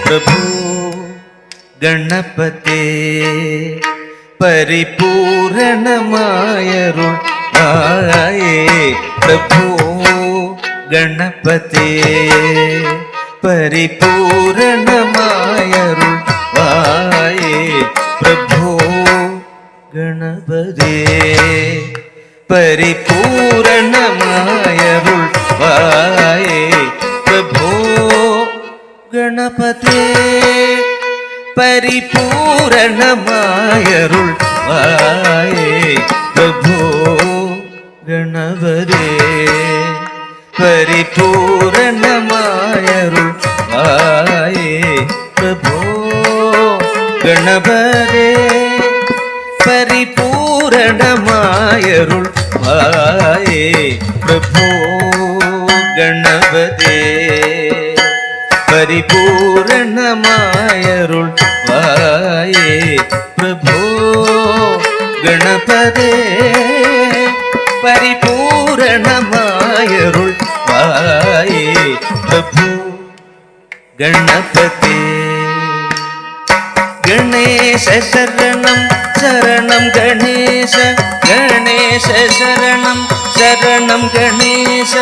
प्रभु गणपते परिपूरणमायरुळ आये प्रभु गणपते परिपूरणमायरुळ आये प्रभु गणपते परिपूरणमायरुळ आये प्रभु गणपते परिपूरणमायरुळ आये प्रभु गणपते परिपूरणमायरुळ आये प्रभु गणपते परिपूरणमायरुळ आये प्रभु गणपते परिपूरणमायरुळ आये प्रभु गणपते परिपूरणमायरुळ आये प्रभु गणपते गणेश शरणं शरणं गणेश गणेश शरणं शरणं गणेश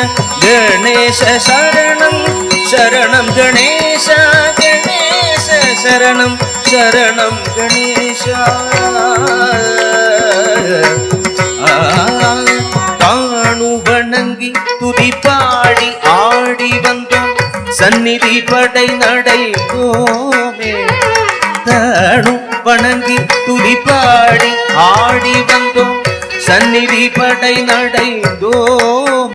गणेश शरणं शरणं गणेश गणेश शरणं शरणं गणेश ताणु वणंगि तुதி பாடி ஆடி வந்தோம் சந்நிதி படை நடைந்தோமே தாணு வணங்கி துதி பாடி ஆடி வந்தோம் சந்நிதி படை நடைந்தோம்